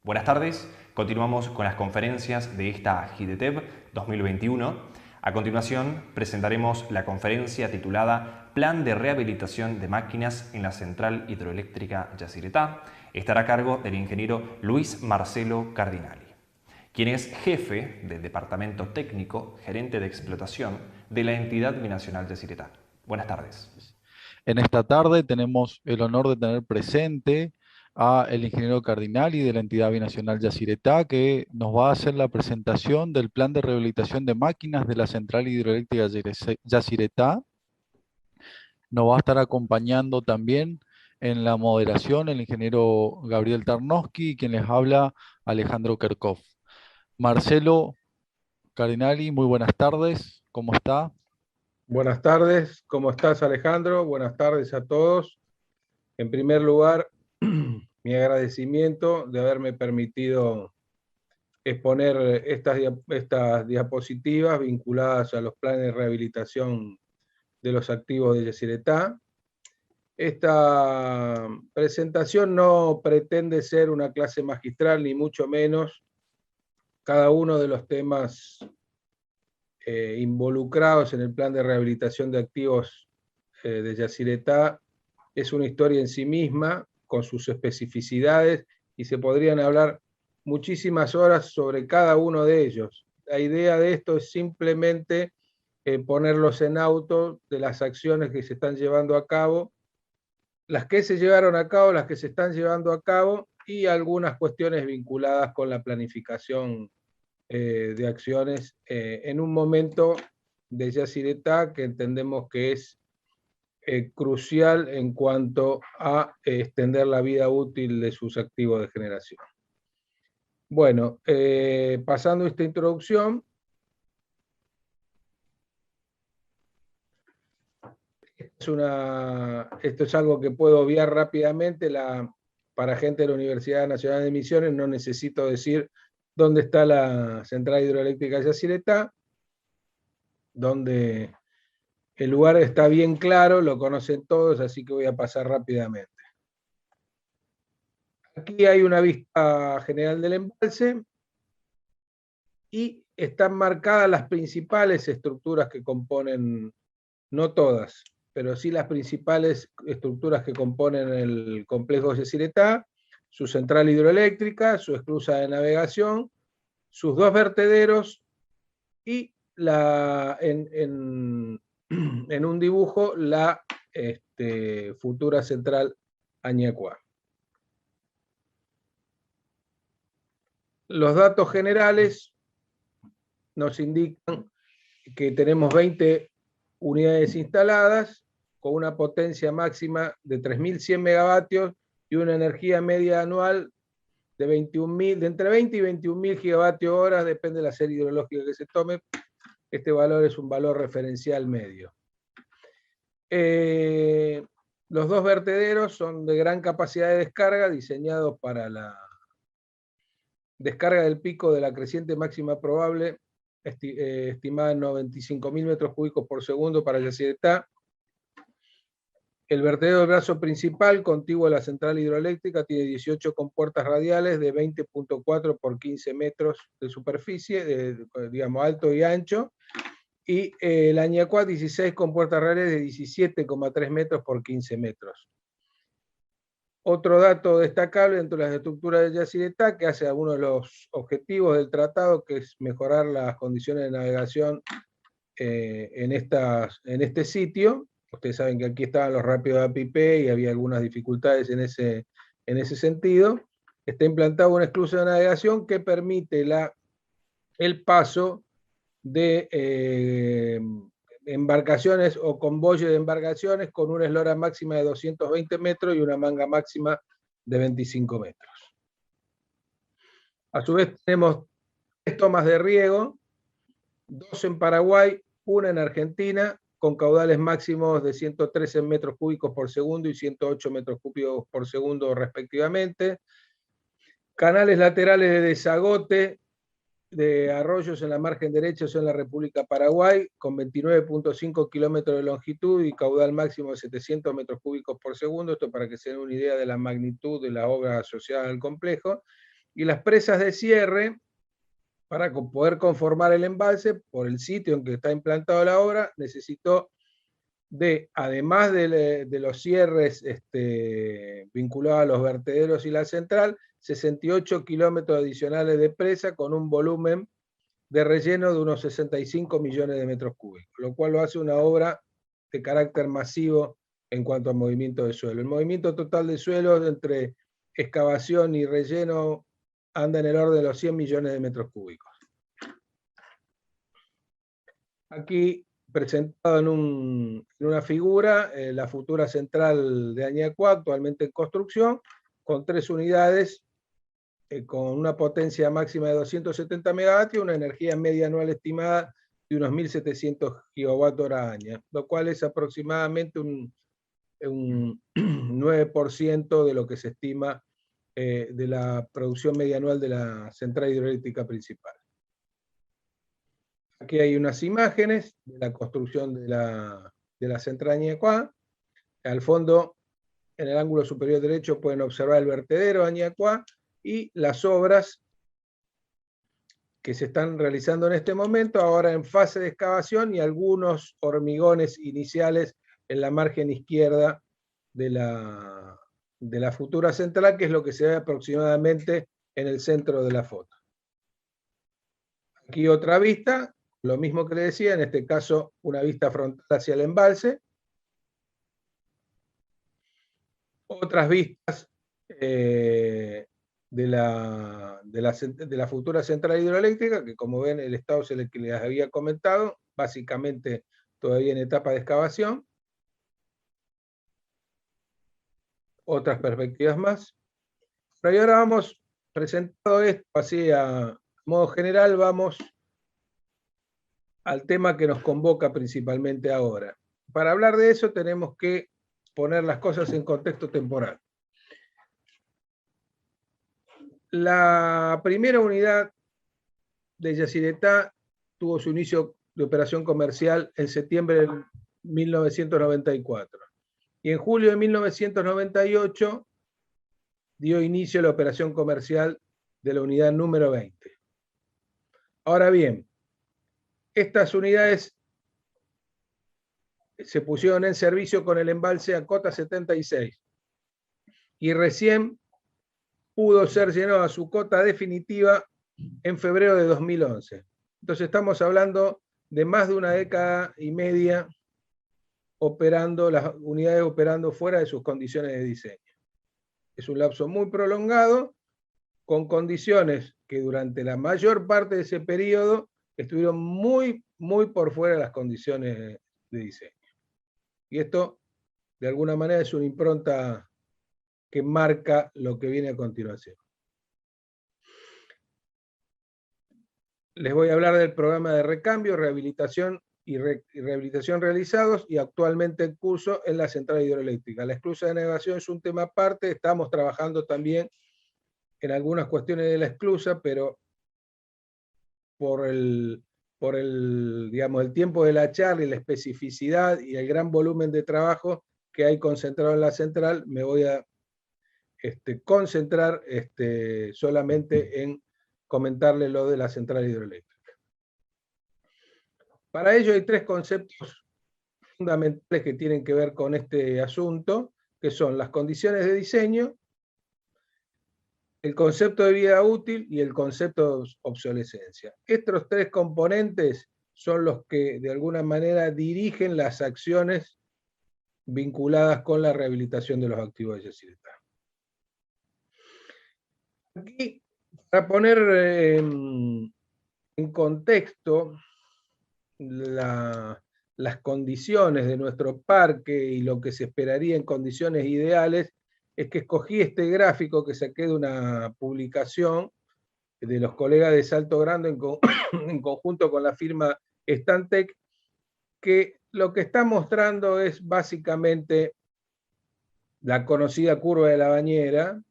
Buenas tardes, continuamos con las conferencias de esta GIDETEP 2021. A continuación presentaremos la conferencia titulada Plan de Rehabilitación de Máquinas en la Central Hidroeléctrica Yacyretá. Estará a cargo del ingeniero Luis Marcelo Cardinali, quien es jefe del Departamento Técnico, gerente de explotación de la entidad binacional Yacyretá. Buenas tardes. En esta tarde tenemos el honor de tener presente a el ingeniero Cardinali de la entidad binacional Yacyretá, que nos va a hacer la presentación del plan de rehabilitación de máquinas de la central hidroeléctrica Yacyretá. Nos va a estar acompañando también en la moderación el ingeniero Gabriel Tarnowski, quien les habla Alejandro Kerkhoff. Marcelo Cardinali, muy buenas tardes, ¿cómo está? Buenas tardes, ¿cómo estás, Alejandro? Buenas tardes a todos. En primer lugar, mi agradecimiento de haberme permitido exponer estas diapositivas vinculadas a los planes de rehabilitación de los activos de Yacyretá. Esta presentación no pretende ser una clase magistral, ni mucho menos. Cada uno de los temas involucrados en el plan de rehabilitación de activos de Yacyretá es una historia en sí misma, con sus especificidades, y se podrían hablar muchísimas horas sobre cada uno de ellos. La idea de esto es simplemente ponerlos en auto de las acciones que se están llevando a cabo, las que se llevaron a cabo, las que se están llevando a cabo, y algunas cuestiones vinculadas con la planificación de acciones en un momento de Yacyretá que entendemos que es crucial en cuanto a extender la vida útil de sus activos de generación. Bueno, pasando esta introducción, esto es algo que puedo obviar rápidamente. Para gente de la Universidad Nacional de Misiones no necesito decir dónde está la central hidroeléctrica Yacyretá, donde el lugar está bien claro, lo conocen todos, así que voy a pasar rápidamente. Aquí hay una vista general del embalse y están marcadas las principales estructuras que componen, no todas, pero sí las principales estructuras que componen el complejo Yacyretá: su central hidroeléctrica, su esclusa de navegación, sus dos vertederos y en un dibujo la futura central Añacuá. Los datos generales nos indican que tenemos 20 unidades instaladas con una potencia máxima de 3.100 megavatios y una energía media anual de entre 20 y 21.000 gigavatios horas, depende de la serie hidrológica que se tome. Este valor es un valor referencial medio. Los dos vertederos son de gran capacidad de descarga, diseñados para la descarga del pico de la creciente máxima probable, estimada en 95.000 metros cúbicos por segundo para Yacyretá. El vertedero del brazo principal, contiguo a la central hidroeléctrica, tiene 18 compuertas radiales de 20.4 por 15 metros de superficie, digamos alto y ancho, y el Añacuá 16 compuertas radiales de 17,3 metros por 15 metros. Otro dato destacable dentro de las estructuras de Yacyretá, que hace algunos de los objetivos del tratado, que es mejorar las condiciones de navegación en este sitio. Ustedes saben que aquí estaban los rápidos de APP y había algunas dificultades en ese sentido. Está implantada una esclusa de navegación que permite el paso de embarcaciones o convoyes de embarcaciones con una eslora máxima de 220 metros y una manga máxima de 25 metros. A su vez tenemos 3 tomas de riego, 2 en Paraguay, una en Argentina, con caudales máximos de 113 metros cúbicos por segundo y 108 metros cúbicos por segundo respectivamente. Canales laterales de desagote de arroyos en la margen derecha son la República Paraguay, con 29.5 kilómetros de longitud y caudal máximo de 700 metros cúbicos por segundo, esto para que se den una idea de la magnitud de la obra asociada al complejo. Y las presas de cierre, para poder conformar el embalse, por el sitio en que está implantado la obra, necesitó además de los cierres vinculados a los vertederos y la central, 68 kilómetros adicionales de presa con un volumen de relleno de unos 65 millones de metros cúbicos, lo cual lo hace una obra de carácter masivo en cuanto al movimiento de suelo. El movimiento total de suelo entre excavación y relleno anda en el orden de los 100 millones de metros cúbicos. Aquí presentado en una figura, la futura central de Añacuá, actualmente en construcción, con 3 unidades, con una potencia máxima de 270 megavatios, una energía media anual estimada de unos 1.700 gigawatt-hora, lo cual es aproximadamente un 9% de lo que se estima de la producción media anual de la central hidroeléctrica principal. Aquí hay unas imágenes de la construcción de la central de Añacuá. Al fondo, en el ángulo superior derecho, pueden observar el vertedero de Añacuá y las obras que se están realizando en este momento, ahora en fase de excavación, y algunos hormigones iniciales en la margen izquierda de la futura central, que es lo que se ve aproximadamente en el centro de la foto. Aquí otra vista, lo mismo que le decía, en este caso una vista frontal hacia el embalse. Otras vistas de la futura central hidroeléctrica, que como ven el estado es el que les había comentado, básicamente todavía en etapa de excavación. Otras perspectivas más. Pero ahora vamos, presentado esto así a modo general, vamos al tema que nos convoca principalmente ahora. Para hablar de eso tenemos que poner las cosas en contexto temporal. La primera unidad de Yacyretá tuvo su inicio de operación comercial en septiembre de 1994. Y en julio de 1998 dio inicio a la operación comercial de la unidad número 20. Ahora bien, estas unidades se pusieron en servicio con el embalse Acota 76 y recién pudo ser llenado a su cota definitiva en febrero de 2011. Entonces estamos hablando de más de una década y media operando, las unidades operando fuera de sus condiciones de diseño. Es un lapso muy prolongado, con condiciones que durante la mayor parte de ese periodo estuvieron muy por fuera de las condiciones de diseño. Y esto, de alguna manera, es una impronta que marca lo que viene a continuación. Les voy a hablar del programa de recambio, rehabilitación y rehabilitación realizados y actualmente en curso en la central hidroeléctrica. La esclusa de navegación es un tema aparte, estamos trabajando también en algunas cuestiones de la esclusa, pero por el tiempo de la charla y la especificidad y el gran volumen de trabajo que hay concentrado en la central, me voy a concentrar solamente en comentarle lo de la central hidroeléctrica. Para ello hay 3 conceptos fundamentales que tienen que ver con este asunto, que son las condiciones de diseño, el concepto de vida útil y el concepto de obsolescencia. Estos 3 componentes son los que de alguna manera dirigen las acciones vinculadas con la rehabilitación de los activos de Yacyretá. Aquí, para poner en contexto las condiciones de nuestro parque y lo que se esperaría en condiciones ideales, es que escogí este gráfico que saqué de una publicación de los colegas de Salto Grande en conjunto con la firma Stantec, que lo que está mostrando es básicamente la conocida curva de la bañera,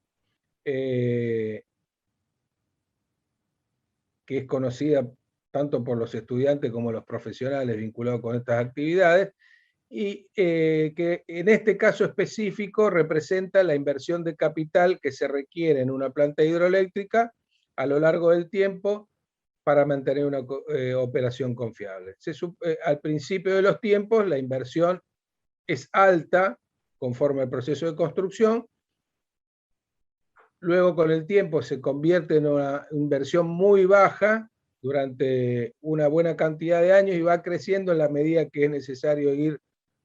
que es conocida tanto por los estudiantes como los profesionales vinculados con estas actividades, y que en este caso específico representa la inversión de capital que se requiere en una planta hidroeléctrica a lo largo del tiempo para mantener una operación confiable. Al principio de los tiempos la inversión es alta conforme al proceso de construcción, luego con el tiempo se convierte en una inversión muy baja durante una buena cantidad de años y va creciendo en la medida que es necesario ir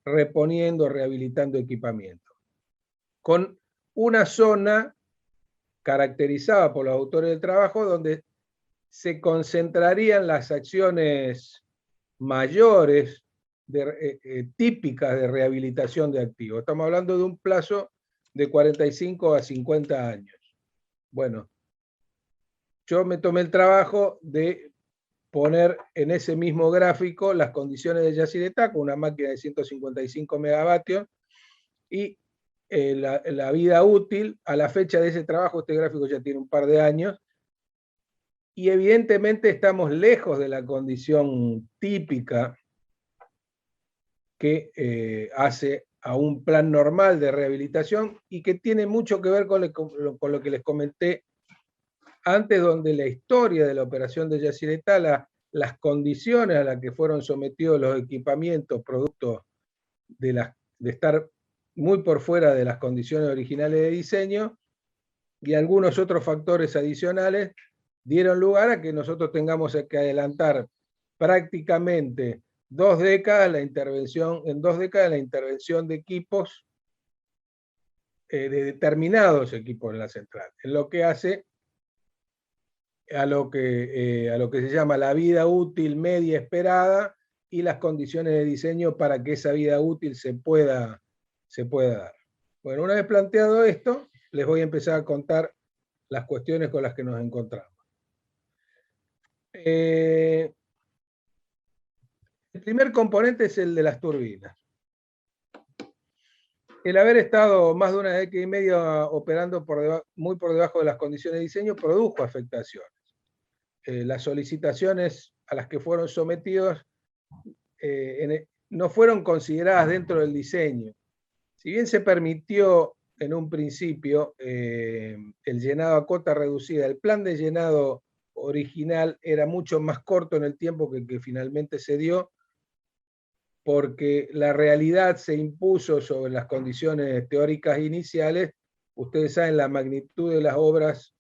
reponiendo, rehabilitando equipamiento. Con una zona caracterizada por los autores del trabajo donde se concentrarían las acciones mayores típicas de rehabilitación de activos. Estamos hablando de un plazo de 45 a 50 años. Bueno, yo me tomé el trabajo de poner en ese mismo gráfico las condiciones de Yacyretá con una máquina de 155 megavatios y la vida útil. A la fecha de ese trabajo, este gráfico ya tiene un par de años, y evidentemente estamos lejos de la condición típica que hace a un plan normal de rehabilitación y que tiene mucho que ver con lo que les comenté antes, donde la historia de la operación de Yacyretá, las condiciones a las que fueron sometidos los equipamientos, producto de estar muy por fuera de las condiciones originales de diseño, y algunos otros factores adicionales, dieron lugar a que nosotros tengamos que adelantar prácticamente en 2 décadas la intervención de equipos, de determinados equipos en la central, en lo que hace a lo que se llama la vida útil media esperada y las condiciones de diseño para que esa vida útil se pueda dar. Bueno, una vez planteado esto, les voy a empezar a contar las cuestiones con las que nos encontramos. El primer componente es el de las turbinas. El haber estado más de una década y media operando muy por debajo de las condiciones de diseño produjo afectaciones. Las solicitaciones a las que fueron sometidos no fueron consideradas dentro del diseño. Si bien se permitió en un principio el llenado a cota reducida, el plan de llenado original era mucho más corto en el tiempo que el que finalmente se dio, porque la realidad se impuso sobre las condiciones teóricas iniciales. Ustedes saben la magnitud de las obras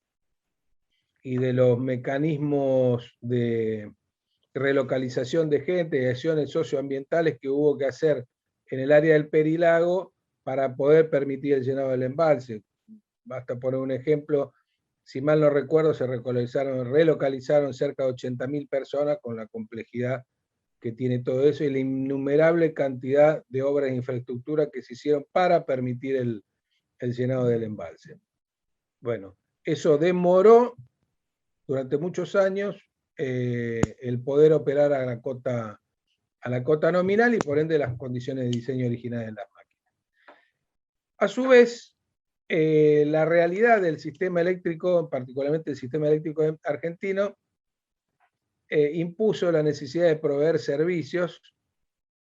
y de los mecanismos de relocalización de gente y acciones socioambientales que hubo que hacer en el área del Perilago para poder permitir el llenado del embalse. Basta poner un ejemplo, si mal no recuerdo, se relocalizaron cerca de 80.000 personas, con la complejidad que tiene todo eso y la innumerable cantidad de obras de infraestructura que se hicieron para permitir el llenado del embalse. Bueno, eso demoró durante muchos años el poder operar a la cota nominal y por ende las condiciones de diseño originales de las máquinas. A su vez, la realidad del sistema eléctrico, particularmente el sistema eléctrico argentino, impuso la necesidad de proveer servicios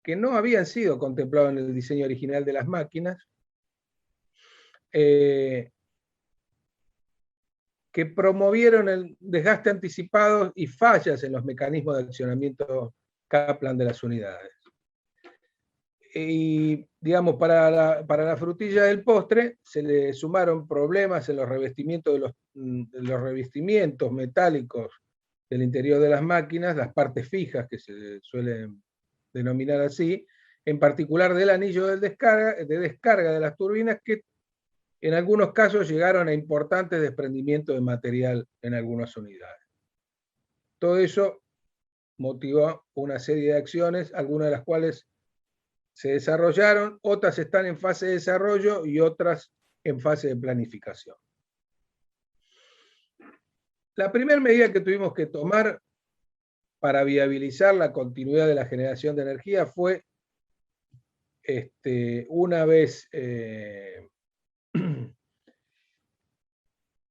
que no habían sido contemplados en el diseño original de las máquinas, que promovieron el desgaste anticipado y fallas en los mecanismos de accionamiento Kaplan de las unidades. Y, digamos, para la frutilla del postre se le sumaron problemas en los revestimientos los revestimientos metálicos del interior de las máquinas, las partes fijas que se suelen denominar así, en particular del anillo de descarga de las turbinas, que en algunos casos llegaron a importantes desprendimientos de material en algunas unidades. Todo eso motivó una serie de acciones, algunas de las cuales se desarrollaron, otras están en fase de desarrollo y otras en fase de planificación. La primera medida que tuvimos que tomar para viabilizar la continuidad de la generación de energía fue, una vez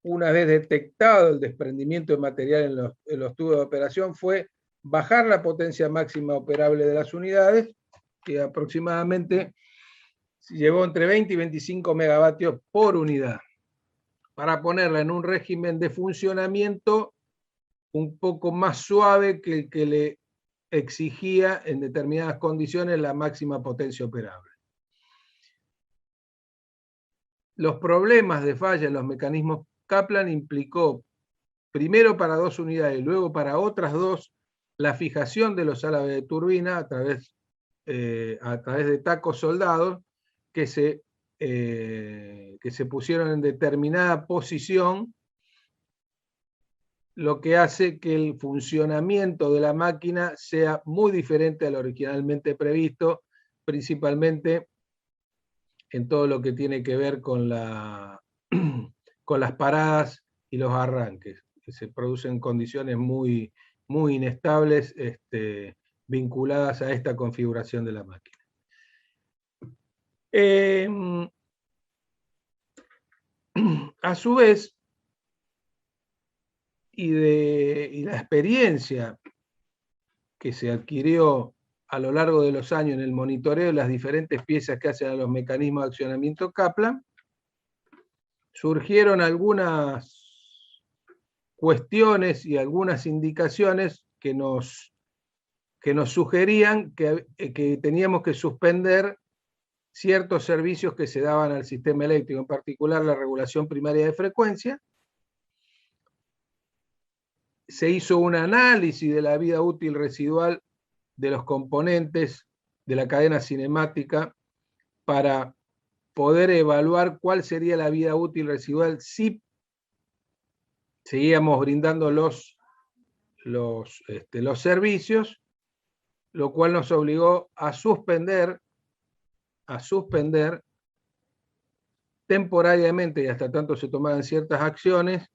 detectado el desprendimiento de material en los tubos de operación, fue bajar la potencia máxima operable de las unidades que aproximadamente llevó entre 20 y 25 megavatios por unidad, para ponerla en un régimen de funcionamiento un poco más suave que el que le exigía en determinadas condiciones la máxima potencia operable. Los problemas de falla en los mecanismos Kaplan implicó, primero para 2 unidades y luego para otras 2, la fijación de los álabes de turbina a través de tacos soldados que se pusieron en determinada posición, lo que hace que el funcionamiento de la máquina sea muy diferente a lo originalmente previsto, principalmente en todo lo que tiene que ver con con las paradas y los arranques, que se producen condiciones muy, muy inestables vinculadas a esta configuración de la máquina. A su vez, y la experiencia que se adquirió a lo largo de los años en el monitoreo de las diferentes piezas que hacen a los mecanismos de accionamiento Kaplan, surgieron algunas cuestiones y algunas indicaciones que nos sugerían que teníamos que suspender ciertos servicios que se daban al sistema eléctrico, en particular la regulación primaria de frecuencia. Se hizo un análisis de la vida útil residual de los componentes de la cadena cinemática para poder evaluar cuál sería la vida útil residual si seguíamos brindando los servicios, lo cual nos obligó a suspender temporariamente y hasta tanto se tomaran ciertas acciones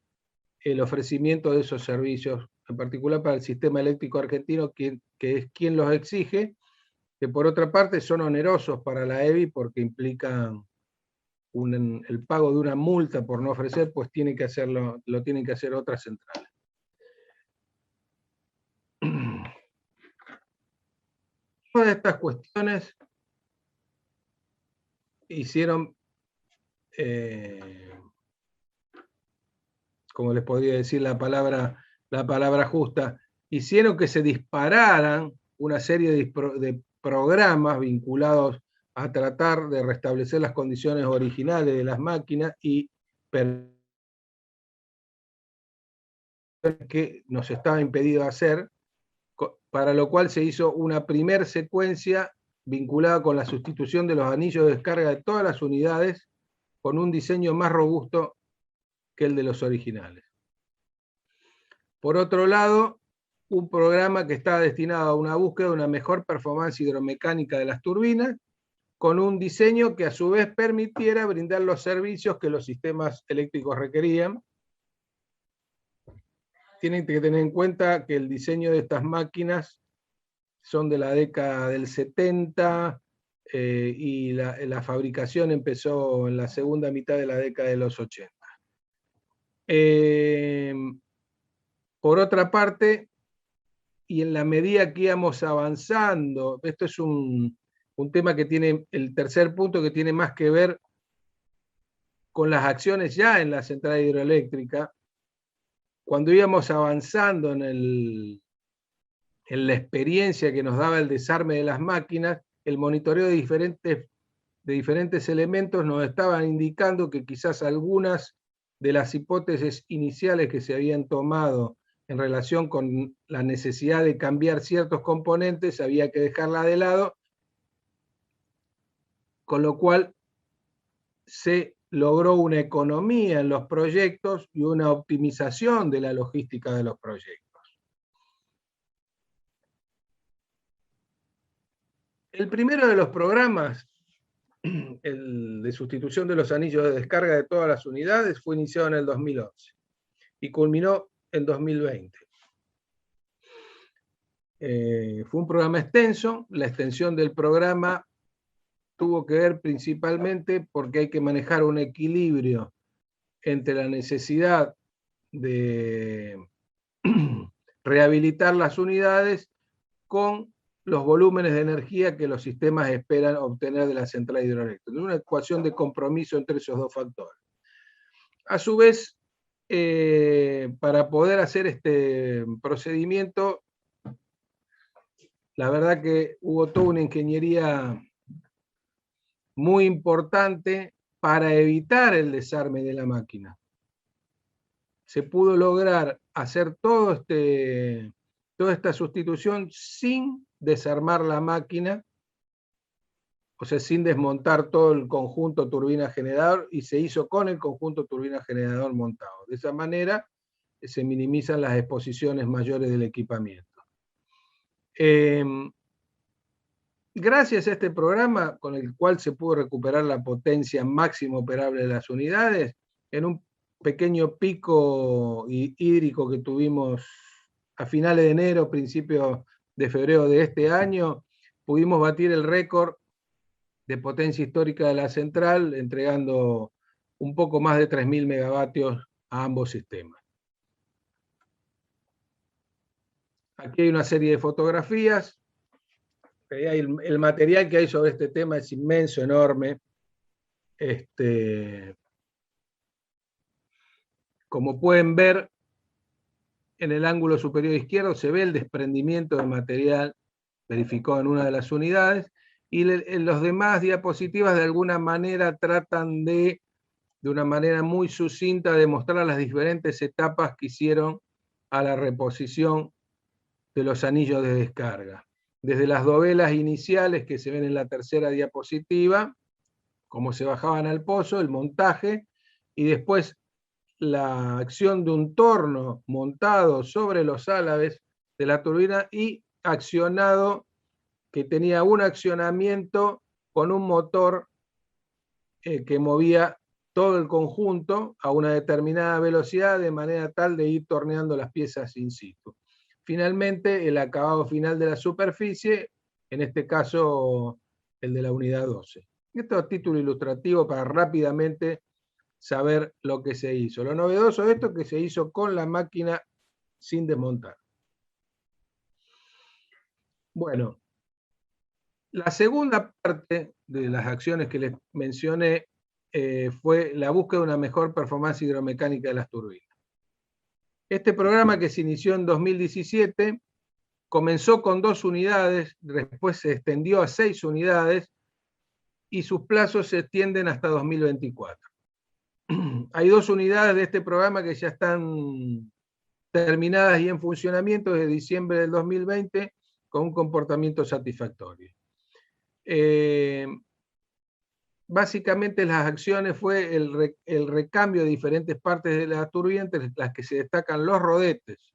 el ofrecimiento de esos servicios, en particular para el sistema eléctrico argentino, que es quien los exige, que por otra parte son onerosos para la EBI porque implican el pago de una multa por no ofrecer, pues lo tienen que hacer otras centrales. Todas estas cuestiones hicieron, como les podría decir la palabra justa, hicieron que se dispararan una serie de programas vinculados a tratar de restablecer las condiciones originales de las máquinas y que nos estaba impedido hacer, para lo cual se hizo una primer secuencia vinculada con la sustitución de los anillos de descarga de todas las unidades con un diseño más robusto que el de los originales. Por otro lado, un programa que estaba destinado a una búsqueda de una mejor performance hidromecánica de las turbinas, con un diseño que a su vez permitiera brindar los servicios que los sistemas eléctricos requerían. Tienen que tener en cuenta que el diseño de estas máquinas son de la década del 70 y la fabricación empezó en la segunda mitad de la década de los 80. Por otra parte, y en la medida que íbamos avanzando, esto es un tema que tiene, el tercer punto, que tiene más que ver con las acciones ya en la central hidroeléctrica. Cuando íbamos avanzando en la experiencia que nos daba el desarme de las máquinas, el monitoreo de diferentes elementos nos estaban indicando que quizás algunas de las hipótesis iniciales que se habían tomado en relación con la necesidad de cambiar ciertos componentes había que dejarla de lado, con lo cual se logró una economía en los proyectos y una optimización de la logística de los proyectos. El primero de los programas, el de sustitución de los anillos de descarga de todas las unidades, fue iniciado en el 2011 y culminó en 2020. Fue un programa extenso. La extensión del programa tuvo que ver principalmente porque hay que manejar un equilibrio entre la necesidad de rehabilitar las unidades con los volúmenes de energía que los sistemas esperan obtener de la central hidroeléctrica. Es una ecuación de compromiso entre esos dos factores. A su vez, para poder hacer este procedimiento, la verdad que hubo toda una ingeniería muy importante para evitar el desarme de la máquina. Se pudo lograr hacer toda esta sustitución sin desarmar la máquina, o sea, sin desmontar todo el conjunto turbina-generador, y se hizo con el conjunto turbina-generador montado. De esa manera se minimizan las exposiciones mayores del equipamiento. Gracias a este programa, con el cual se pudo recuperar la potencia máxima operable de las unidades, en un pequeño pico hídrico que tuvimos a finales de enero, principios de febrero de este año, pudimos batir el récord de potencia histórica de la central, entregando un poco más de 3.000 megavatios a ambos sistemas. Aquí hay una serie de fotografías. El material que hay sobre este tema es inmenso, enorme. Como pueden ver, en el ángulo superior izquierdo se ve el desprendimiento de material verificado en una de las unidades, y en los demás diapositivas de alguna manera tratan de una manera muy sucinta, demostrar las diferentes etapas que hicieron a la reposición de los anillos de descarga. Desde las dovelas iniciales que se ven en la tercera diapositiva, cómo se bajaban al pozo, el montaje, y después la acción de un torno montado sobre los álabes de la turbina y accionado, que tenía un accionamiento con un motor que movía todo el conjunto a una determinada velocidad, de manera tal de ir torneando las piezas in situ. Finalmente, el acabado final de la superficie, en este caso el de la unidad 12. Esto es título ilustrativo para rápidamente saber lo que se hizo. Lo novedoso de esto es que se hizo con la máquina sin desmontar. Bueno, la segunda parte de las acciones que les mencioné fue la búsqueda de una mejor performance hidromecánica de las turbinas. Este programa, que se inició en 2017, comenzó con 2 unidades, después se extendió a 6 unidades y sus plazos se extienden hasta 2024. Hay 2 unidades de este programa que ya están terminadas y en funcionamiento desde diciembre del 2020 con un comportamiento satisfactorio. Básicamente las acciones fue el recambio de diferentes partes de la turbina, entre las que se destacan los rodetes.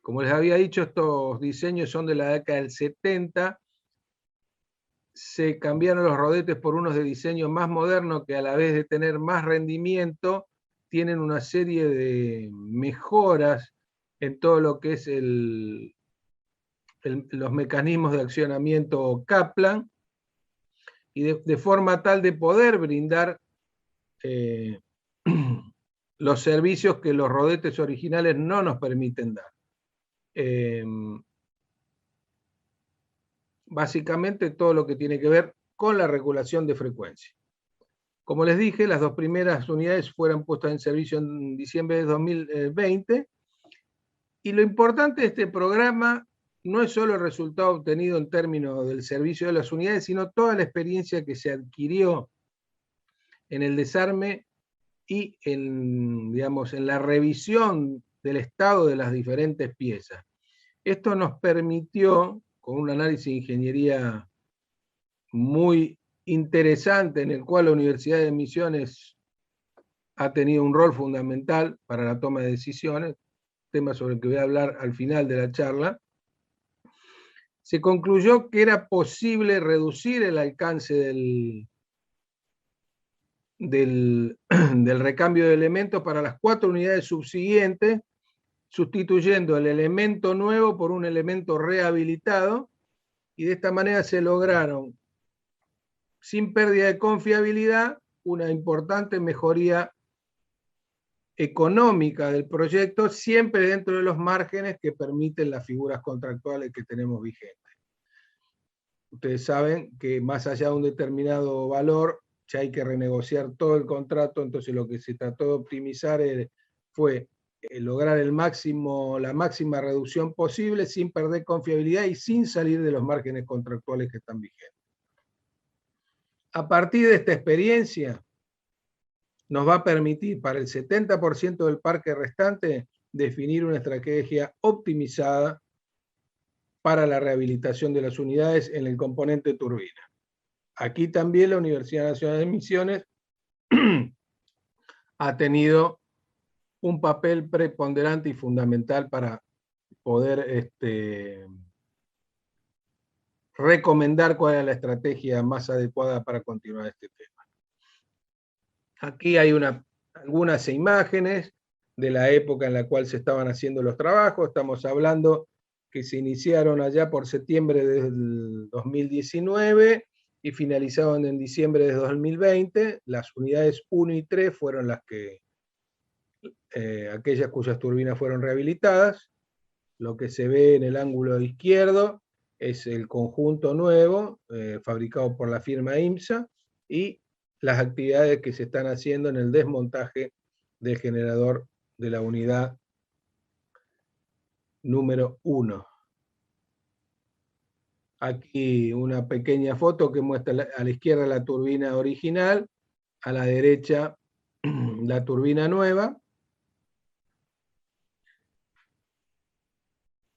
Como les había dicho, estos diseños son de la década del 70. Se cambiaron los rodetes por unos de diseño más moderno, que a la vez de tener más rendimiento, tienen una serie de mejoras en todo lo que es los mecanismos de accionamiento Kaplan, y de forma tal de poder brindar los servicios que los rodetes originales no nos permiten dar. Básicamente todo lo que tiene que ver con la regulación de frecuencia. Como les dije, las 2 primeras unidades fueron puestas en servicio en diciembre de 2020, y lo importante de este programa no es solo el resultado obtenido en términos del servicio de las unidades, sino toda la experiencia que se adquirió en el desarme y en la revisión del estado de las diferentes piezas. Esto nos permitió, con un análisis de ingeniería muy interesante, en el cual la Universidad de Misiones ha tenido un rol fundamental para la toma de decisiones, tema sobre el que voy a hablar al final de la charla, se concluyó que era posible reducir el alcance del recambio de elementos para las 4 unidades subsiguientes, sustituyendo el elemento nuevo por un elemento rehabilitado, y de esta manera se lograron, sin pérdida de confiabilidad, una importante mejoría económica del proyecto, siempre dentro de los márgenes que permiten las figuras contractuales que tenemos vigentes. Ustedes saben que más allá de un determinado valor, ya hay que renegociar todo el contrato, entonces lo que se trató de optimizar fue lograr la máxima reducción posible sin perder confiabilidad y sin salir de los márgenes contractuales que están vigentes. A partir de esta experiencia, nos va a permitir para el 70% del parque restante definir una estrategia optimizada para la rehabilitación de las unidades en el componente turbina. Aquí también la Universidad Nacional de Misiones ha tenido un papel preponderante y fundamental para poder recomendar cuál es la estrategia más adecuada para continuar este tema. Aquí hay algunas imágenes de la época en la cual se estaban haciendo los trabajos. Estamos hablando que se iniciaron allá por septiembre del 2019 y finalizaron en diciembre de 2020. Las unidades 1 y 3 fueron aquellas cuyas turbinas fueron rehabilitadas. Lo que se ve en el ángulo izquierdo es el conjunto nuevo, fabricado por la firma IMSA, y las actividades que se están haciendo en el desmontaje del generador de la unidad número 1. Aquí una pequeña foto que muestra a la izquierda la turbina original, a la derecha la turbina nueva.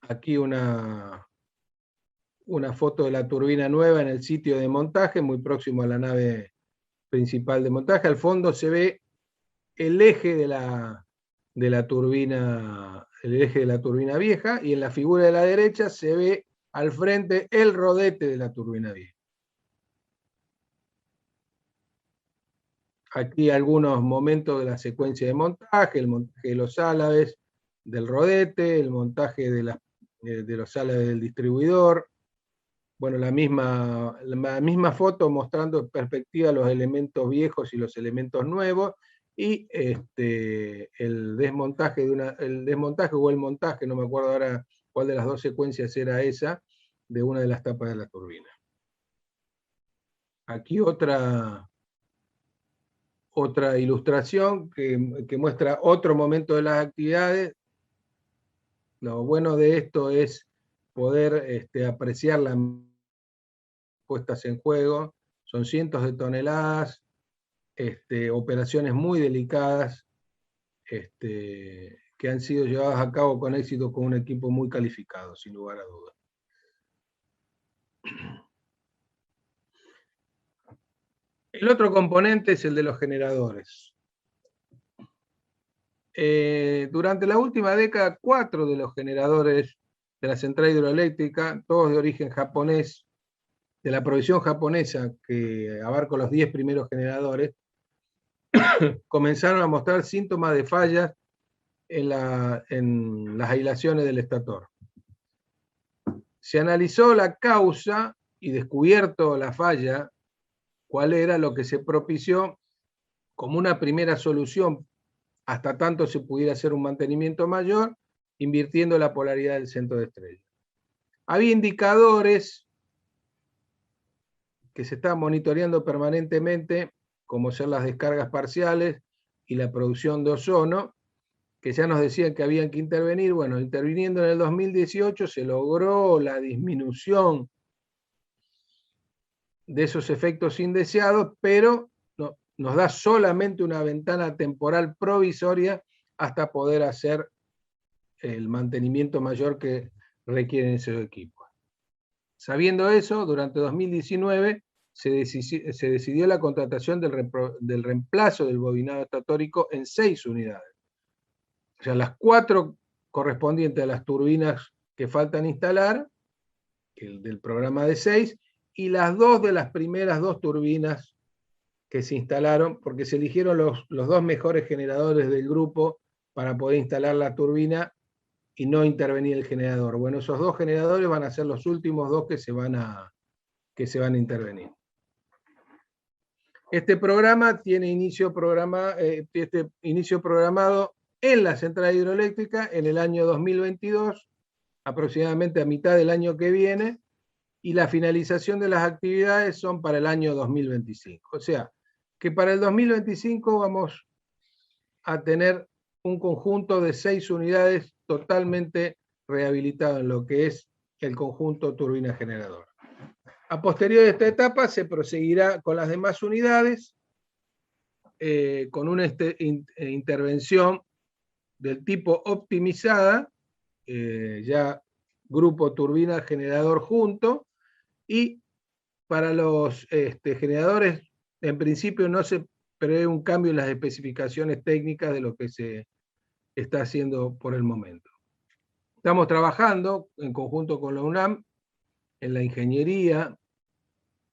Aquí una foto de la turbina nueva en el sitio de montaje, muy próximo a la nave principal de montaje. Al fondo se ve el eje de la turbina vieja, y en la figura de la derecha se ve al frente el rodete de la turbina vieja. Aquí algunos momentos de la secuencia de montaje, el montaje de los álabes del rodete, el montaje de los álabes del distribuidor. Bueno, la misma foto mostrando en perspectiva los elementos viejos y los elementos nuevos, y el desmontaje o el montaje, no me acuerdo ahora cuál de las dos secuencias era esa, de una de las tapas de la turbina. Aquí otra ilustración que muestra otro momento de las actividades. Lo bueno de esto es poder apreciar las puestas en juego. Son cientos de toneladas, operaciones muy delicadas, que han sido llevadas a cabo con éxito con un equipo muy calificado, sin lugar a dudas. El otro componente es el de los generadores. Durante la última década, 4 de los generadores de la central hidroeléctrica, todos de origen japonés, de la provisión japonesa, que abarca los 10 primeros generadores, comenzaron a mostrar síntomas de fallas en las aislaciones del estator. Se analizó la causa y descubierto la falla, cuál era, lo que se propició como una primera solución, hasta tanto se pudiera hacer un mantenimiento mayor, invirtiendo la polaridad del centro de estrella. Había indicadores que se estaban monitoreando permanentemente, como ser las descargas parciales y la producción de ozono, que ya nos decían que habían que intervenir. Bueno, interviniendo en el 2018 se logró la disminución de esos efectos indeseados, pero nos da solamente una ventana temporal provisoria hasta poder hacer el mantenimiento mayor que requieren esos equipos. Sabiendo eso, durante 2019 se decidió la contratación del reemplazo del bobinado estatórico en 6 unidades. O sea, las 4 correspondientes a las turbinas que faltan instalar, del programa de 6, y las 2 de las primeras 2 turbinas que se instalaron, porque se eligieron los 2 mejores generadores del grupo para poder instalar la turbina y no intervenir el generador. Bueno, esos 2 generadores van a ser los últimos 2 que se van a intervenir. Este programa tiene inicio programado en la central hidroeléctrica en el año 2022, aproximadamente a mitad del año que viene, y la finalización de las actividades son para el año 2025. O sea, que para el 2025 vamos a tener un conjunto de 6 unidades totalmente rehabilitado en lo que es el conjunto turbina generadora. A posterior de esta etapa se proseguirá con las demás unidades, con una intervención del tipo optimizada, ya grupo turbina generador junto, y para los generadores, en principio no se prevé un cambio en las especificaciones técnicas de lo que se está haciendo por el momento. Estamos trabajando en conjunto con la UNAM en la ingeniería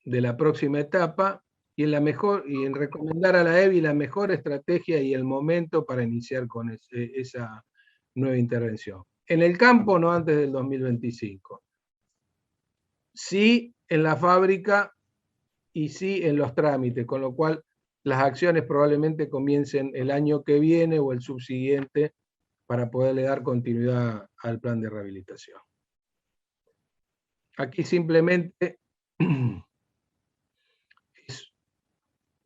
de la próxima etapa y en recomendar a la EBI la mejor estrategia y el momento para iniciar con esa nueva intervención. En el campo, no antes del 2025. Sí en la fábrica y sí en los trámites, con lo cual las acciones probablemente comiencen el año que viene o el subsiguiente para poderle dar continuidad al plan de rehabilitación. Aquí simplemente es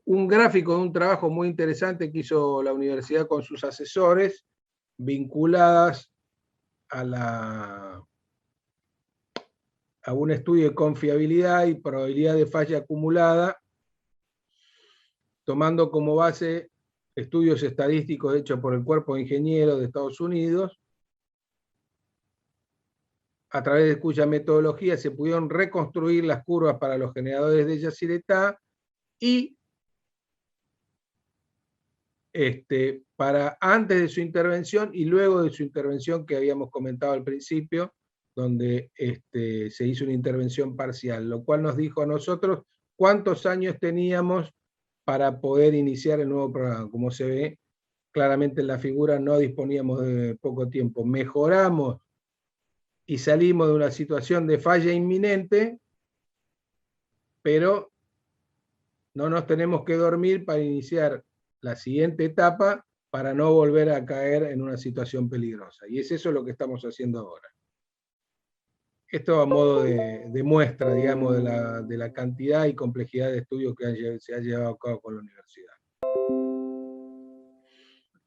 un gráfico de un trabajo muy interesante que hizo la universidad con sus asesores, vinculadas a un estudio de confiabilidad y probabilidad de falla acumulada, tomando como base estudios estadísticos hechos por el Cuerpo de Ingenieros de Estados Unidos, a través de cuya metodología se pudieron reconstruir las curvas para los generadores de Yacyretá y para antes de su intervención y luego de su intervención que habíamos comentado al principio, donde se hizo una intervención parcial, lo cual nos dijo a nosotros cuántos años teníamos para poder iniciar el nuevo programa. Como se ve claramente en la figura, no disponíamos de poco tiempo. Mejoramos y salimos de una situación de falla inminente, pero no nos tenemos que dormir para iniciar la siguiente etapa para no volver a caer en una situación peligrosa. Y es eso lo que estamos haciendo ahora. Esto a modo de muestra, digamos, de la cantidad y complejidad de estudios que se ha llevado a cabo con la universidad.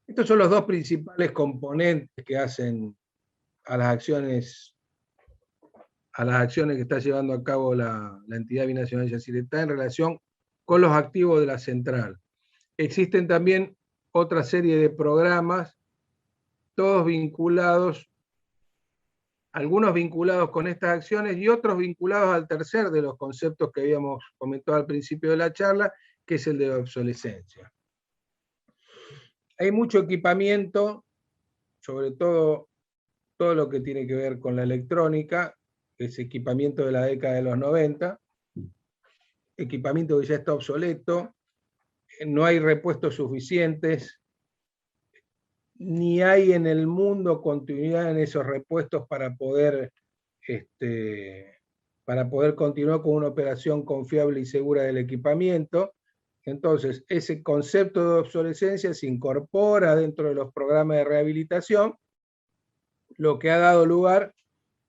Estos son los dos principales componentes que hacen a las acciones que está llevando a cabo la entidad binacional Yacyretá en relación con los activos de la central. Existen también otra serie de programas, todos vinculados, algunos vinculados con estas acciones y otros vinculados al tercer de los conceptos que habíamos comentado al principio de la charla, que es el de obsolescencia. Hay mucho equipamiento, sobre todo lo que tiene que ver con la electrónica, que es equipamiento de la década de los 90, equipamiento que ya está obsoleto, no hay repuestos suficientes, ni hay en el mundo continuidad en esos repuestos para poder continuar con una operación confiable y segura del equipamiento. Entonces, ese concepto de obsolescencia se incorpora dentro de los programas de rehabilitación, lo que ha dado lugar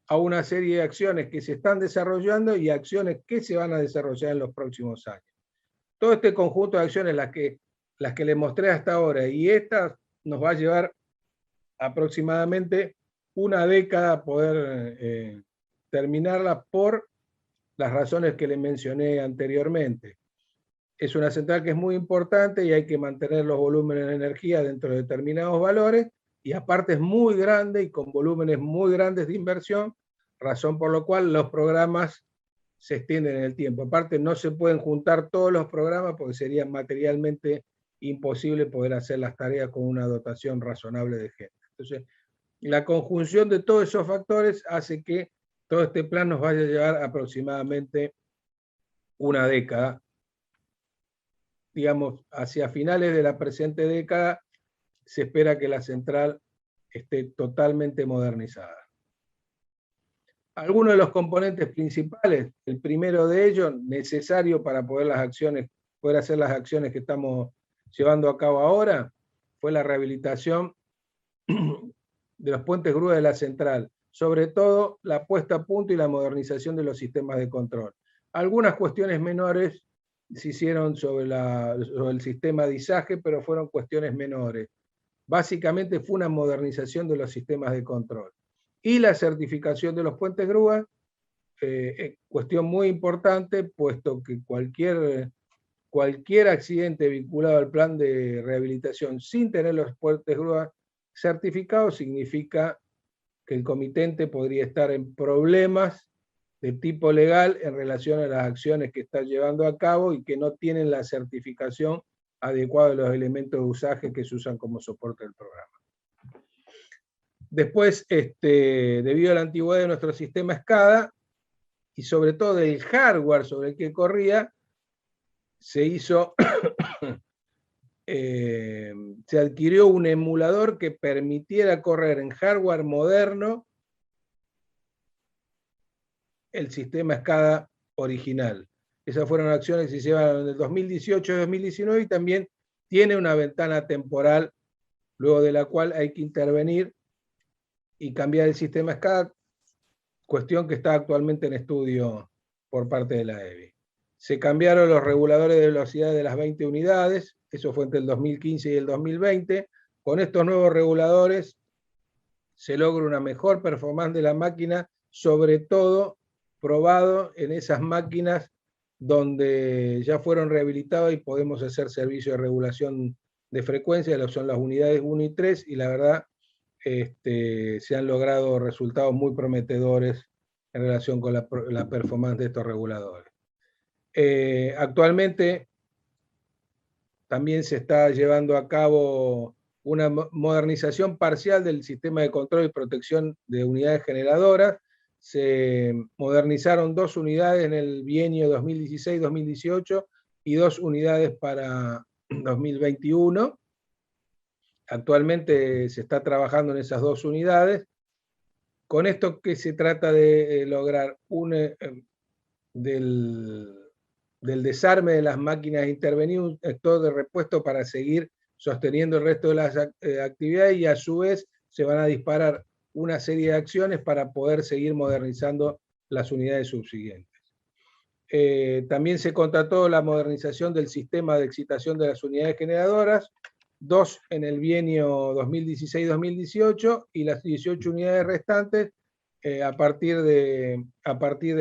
a una serie de acciones que se están desarrollando y acciones que se van a desarrollar en los próximos años. Todo este conjunto de acciones, las que les mostré hasta ahora, y estas nos va a llevar aproximadamente una década a poder terminarlas por las razones que les mencioné anteriormente. Es una central que es muy importante y hay que mantener los volúmenes de energía dentro de determinados valores, y aparte es muy grande y con volúmenes muy grandes de inversión, razón por la cual los programas se extienden en el tiempo. Aparte no se pueden juntar todos los programas porque sería materialmente imposible poder hacer las tareas con una dotación razonable de gente. Entonces, la conjunción de todos esos factores hace que todo este plan nos vaya a llevar aproximadamente una década. Digamos, hacia finales de la presente década se espera que la central esté totalmente modernizada. Algunos de los componentes principales, el primero de ellos, necesario para poder las acciones poder hacer las acciones que estamos llevando a cabo ahora, fue la rehabilitación de los puentes grúa de la central, sobre todo la puesta a punto y la modernización de los sistemas de control. Algunas cuestiones menores se hicieron sobre el sistema de izaje, pero fueron cuestiones menores. Básicamente fue una modernización de los sistemas de control. Y la certificación de los puentes grúa, cuestión muy importante, puesto que cualquier accidente vinculado al plan de rehabilitación sin tener los puentes grúa certificados significa que el comitente podría estar en problemas de tipo legal en relación a las acciones que está llevando a cabo y que no tienen la certificación adecuada de los elementos de usaje que se usan como soporte del programa. Después, debido a la antigüedad de nuestro sistema SCADA y sobre todo del hardware sobre el que corría, se hizo, se adquirió un emulador que permitiera correr en hardware moderno el sistema SCADA original. Esas fueron acciones que se llevaron en el 2018 y 2019 y también tiene una ventana temporal luego de la cual hay que intervenir y cambiar el sistema SCADA, cuestión que está actualmente en estudio por parte de la EBI. Se cambiaron los reguladores de velocidad de las 20 unidades, eso fue entre el 2015 y el 2020. Con estos nuevos reguladores se logra una mejor performance de la máquina, sobre todo probado en esas máquinas donde ya fueron rehabilitados y podemos hacer servicio de regulación de frecuencia, son las unidades 1 y 3, y la verdad se han logrado resultados muy prometedores en relación con la performance de estos reguladores. Actualmente también se está llevando a cabo una modernización parcial del sistema de control y protección de unidades generadoras. Se modernizaron 2 unidades en el bienio 2016-2018 y 2 unidades para 2021. Actualmente se está trabajando en esas 2 unidades. Con esto que se trata de lograr del desarme de las máquinas intervenidas, un sector de repuesto para seguir sosteniendo el resto de las actividades, y a su vez se van a disparar una serie de acciones para poder seguir modernizando las unidades subsiguientes. También se contrató la modernización del sistema de excitación de las unidades generadoras, 2 en el bienio 2016-2018 y las 18 unidades restantes a partir de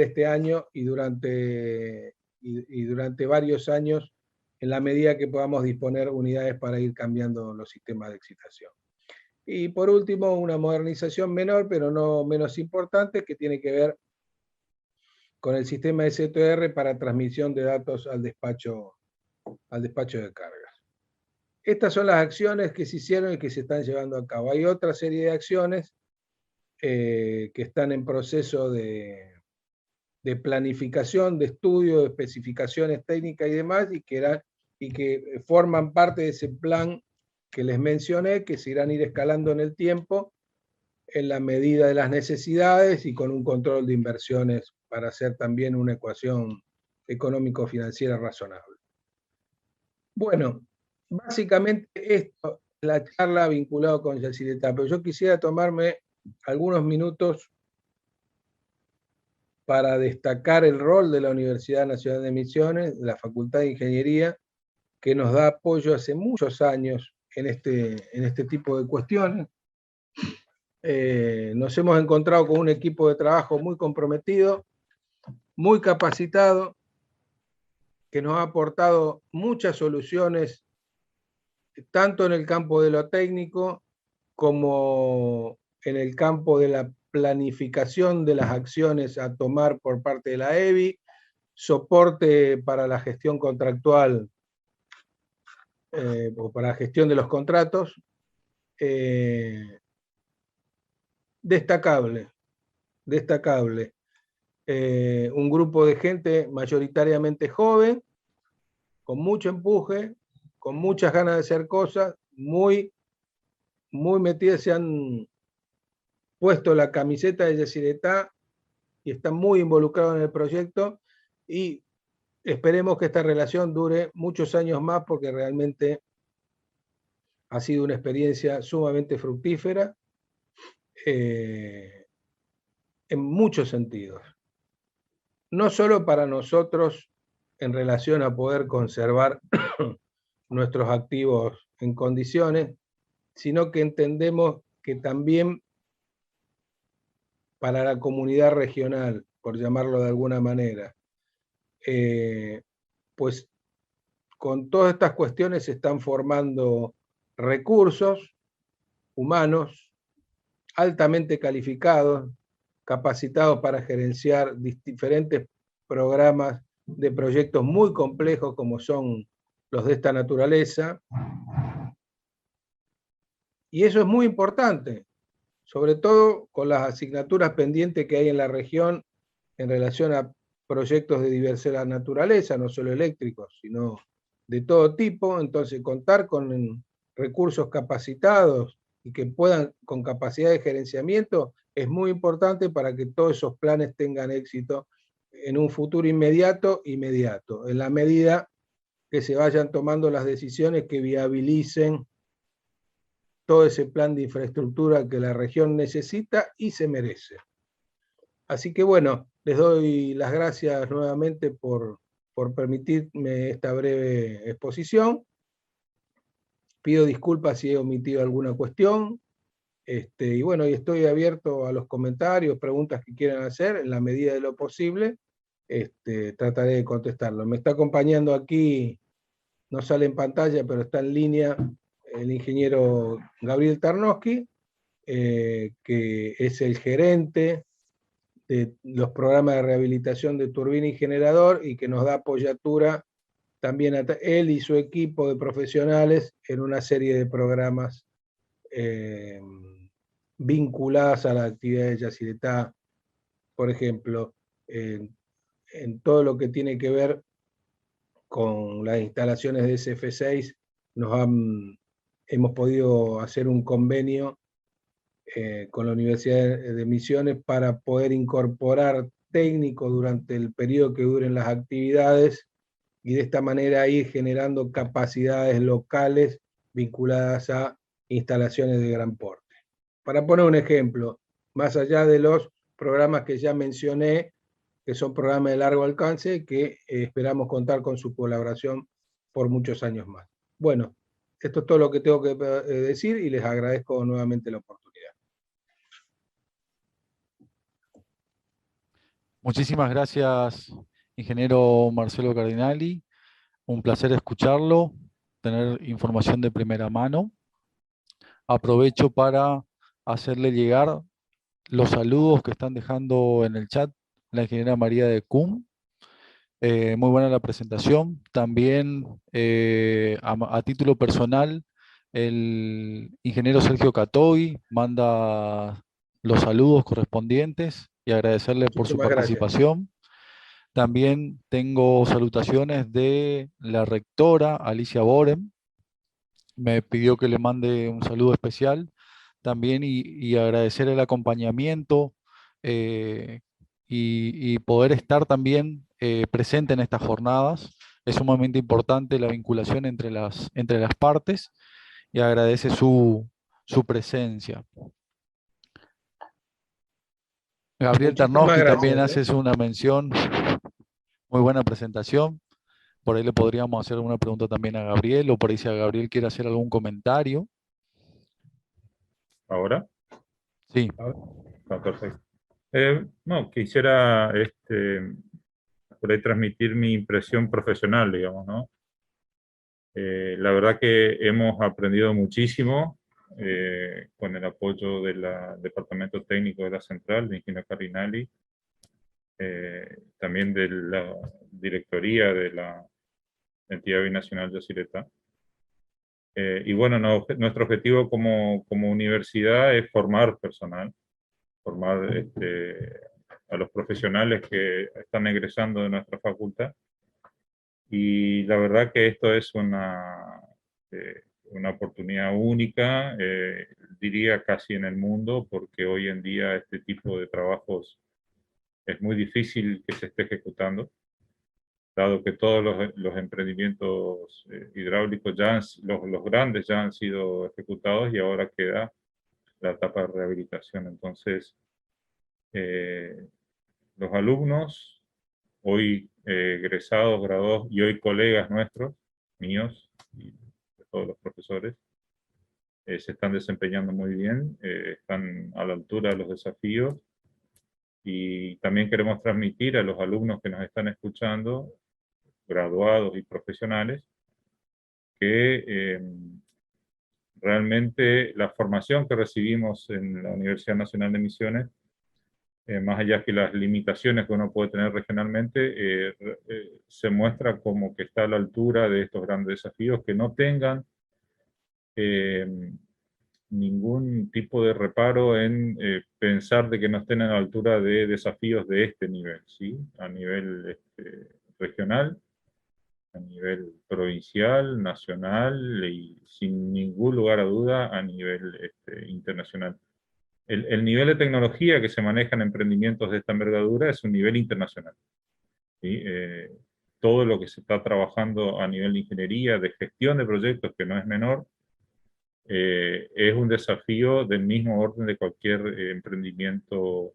este año y durante varios años, en la medida que podamos disponer unidades para ir cambiando los sistemas de excitación. Y por último, una modernización menor, pero no menos importante, que tiene que ver con el sistema de STR para transmisión de datos al despacho de cargas. Estas son las acciones que se hicieron y que se están llevando a cabo. Hay otra serie de acciones que están en proceso de planificación, de estudio, de especificaciones técnicas y demás, y que forman parte de ese plan que les mencioné, que se irán ir escalando en el tiempo en la medida de las necesidades y con un control de inversiones para hacer también una ecuación económico-financiera razonable. Bueno, básicamente esto es la charla vinculada con Yacyretá, pero yo quisiera tomarme algunos minutos para destacar el rol de la Universidad Nacional de Misiones, de la Facultad de Ingeniería, que nos da apoyo hace muchos años en este tipo de cuestiones. Nos hemos encontrado con un equipo de trabajo muy comprometido, muy capacitado, que nos ha aportado muchas soluciones, tanto en el campo de lo técnico como en el campo de la planificación de las acciones a tomar por parte de la EBI, soporte para la gestión contractual o para la gestión de los contratos, destacable. Un grupo de gente mayoritariamente joven, con mucho empuje, con muchas ganas de hacer cosas, muy metidas, se han puesto la camiseta de Yacyretá y están muy involucrados en el proyecto, y esperemos que esta relación dure muchos años más porque realmente ha sido una experiencia sumamente fructífera en muchos sentidos. No solo para nosotros en relación a poder conservar nuestros activos en condiciones, sino que entendemos que también para la comunidad regional, por llamarlo de alguna manera, pues con todas estas cuestiones se están formando recursos humanos altamente calificados, capacitados para gerenciar diferentes programas de proyectos muy complejos como son los de esta naturaleza. Y eso es muy importante, sobre todo con las asignaturas pendientes que hay en la región en relación a proyectos de diversa naturaleza, no solo eléctricos, sino de todo tipo. Entonces, contar con recursos capacitados y que puedan, con capacidad de gerenciamiento, es muy importante para que todos esos planes tengan éxito en un futuro inmediato, en la medida que se vayan tomando las decisiones que viabilicen todo ese plan de infraestructura que la región necesita y se merece. Así que bueno, les doy las gracias nuevamente por permitirme esta breve exposición. Pido disculpas si he omitido alguna cuestión. Y bueno, y estoy abierto a los comentarios, preguntas que quieran hacer, en la medida de lo posible, trataré de contestarlo. Me está acompañando aquí, no sale en pantalla, pero está en línea el ingeniero Gabriel Tarnowski, que es el gerente de los programas de rehabilitación de turbina y generador y que nos da apoyatura también a él y su equipo de profesionales en una serie de programas vinculadas a la actividad de Yacyretá, por ejemplo, en todo lo que tiene que ver con las instalaciones de SF6, hemos podido hacer un convenio con la Universidad de Misiones para poder incorporar técnicos durante el periodo que duren las actividades y de esta manera ir generando capacidades locales vinculadas a instalaciones de gran porte. Para poner un ejemplo, más allá de los programas que ya mencioné, que son programas de largo alcance, que esperamos contar con su colaboración por muchos años más. Bueno, esto es todo lo que tengo que decir y les agradezco nuevamente la oportunidad. Muchísimas gracias, ingeniero Marcelo Cardinali. Un placer escucharlo, tener información de primera mano. Aprovecho para hacerle llegar los saludos que están dejando en el chat la ingeniera María de Cum. Muy buena la presentación. También a título personal, el ingeniero Sergio Catoy manda los saludos correspondientes y agradecerle por su Muchísimas gracias. participación. También tengo salutaciones de la rectora Alicia Borem. Me pidió que le mande un saludo especial también y agradecer el acompañamiento y poder estar también presente en estas jornadas. Es sumamente importante la vinculación entre las partes y agradece su presencia. Gabriel Tarnowski también haces una mención. Muy buena presentación. Por ahí le podríamos hacer alguna pregunta también a Gabriel, o por ahí si a Gabriel quiere hacer algún comentario. ¿Ahora? Sí. No, perfecto. No, quisiera por ahí transmitir mi impresión profesional, digamos, ¿no? La verdad que hemos aprendido muchísimo con el apoyo del Departamento Técnico de la Central, de Ingeniero Cardinali, también de la directoría de la Entidad Binacional Yacyretá. Y bueno, nuestro objetivo como universidad es formar personal, formar a los profesionales que están egresando de nuestra facultad. Y la verdad que esto es una oportunidad única, diría casi en el mundo, porque hoy en día este tipo de trabajos es muy difícil que se esté ejecutando. dado que todos los emprendimientos hidráulicos, los grandes ya han sido ejecutados y ahora queda la etapa de rehabilitación. Entonces, los alumnos, hoy egresados, graduados y hoy colegas nuestros, míos y de todos los profesores, se están desempeñando muy bien, están a la altura de los desafíos, y también queremos transmitir a los alumnos que nos están escuchando, graduados y profesionales, que realmente la formación que recibimos en la Universidad Nacional de Misiones, más allá que las limitaciones que uno puede tener regionalmente, se muestra como que está a la altura de estos grandes desafíos, que no tengan ningún tipo de reparo en pensar de que no estén a la altura de desafíos de este nivel, ¿sí? A nivel regional, a nivel provincial, nacional y sin ningún lugar a duda a nivel internacional. El nivel de tecnología que se maneja en emprendimientos de esta envergadura es un nivel internacional, ¿sí? Todo lo que se está trabajando a nivel de ingeniería, de gestión de proyectos, que no es menor, es un desafío del mismo orden de cualquier emprendimiento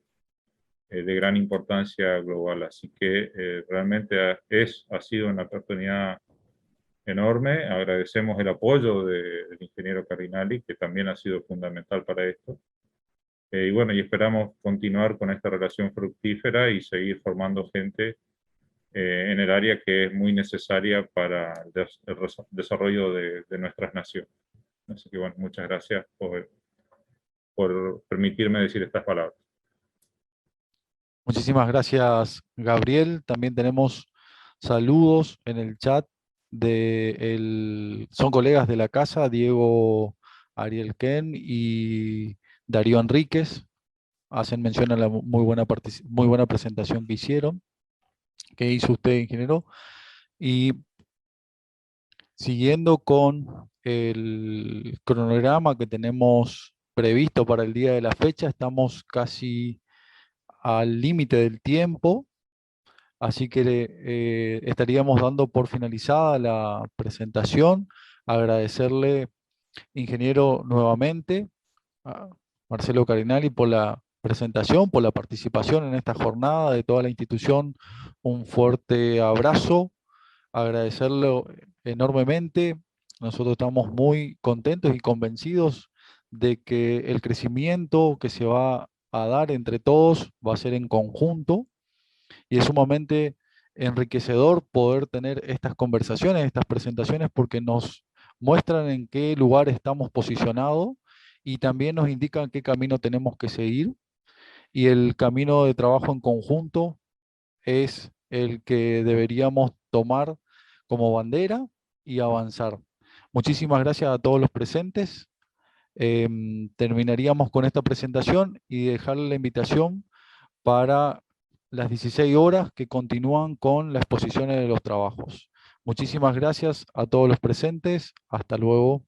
de gran importancia global. Así que realmente ha sido una oportunidad enorme. Agradecemos el apoyo del ingeniero Cardinali, que también ha sido fundamental para esto. Y bueno, y esperamos continuar con esta relación fructífera y seguir formando gente en el área que es muy necesaria para el desarrollo de nuestras naciones. Así que bueno, muchas gracias por permitirme decir estas palabras. Muchísimas gracias, Gabriel. También tenemos saludos en el chat son colegas de la casa, Diego Ariel Ken y Darío Enríquez. Hacen mención a la muy buena presentación que hicieron, que hizo usted, ingeniero. Y siguiendo con el cronograma que tenemos previsto para el día de la fecha, estamos casi al límite del tiempo, así que estaríamos dando por finalizada la presentación. Agradecerle, ingeniero, nuevamente a Marcelo Cardinali por la presentación, por la participación en esta jornada de toda la institución. Un fuerte abrazo, agradecerlo enormemente. Nosotros estamos muy contentos y convencidos de que el crecimiento que se va a dar entre todos va a ser en conjunto, y es sumamente enriquecedor poder tener estas conversaciones, estas presentaciones, porque nos muestran en qué lugar estamos posicionados y también nos indican qué camino tenemos que seguir, y el camino de trabajo en conjunto es el que deberíamos tomar como bandera y avanzar. Muchísimas gracias a todos los presentes. Terminaríamos con esta presentación y dejarle la invitación para las 16 horas que continúan con las exposiciones de los trabajos. Muchísimas gracias a todos los presentes. Hasta luego.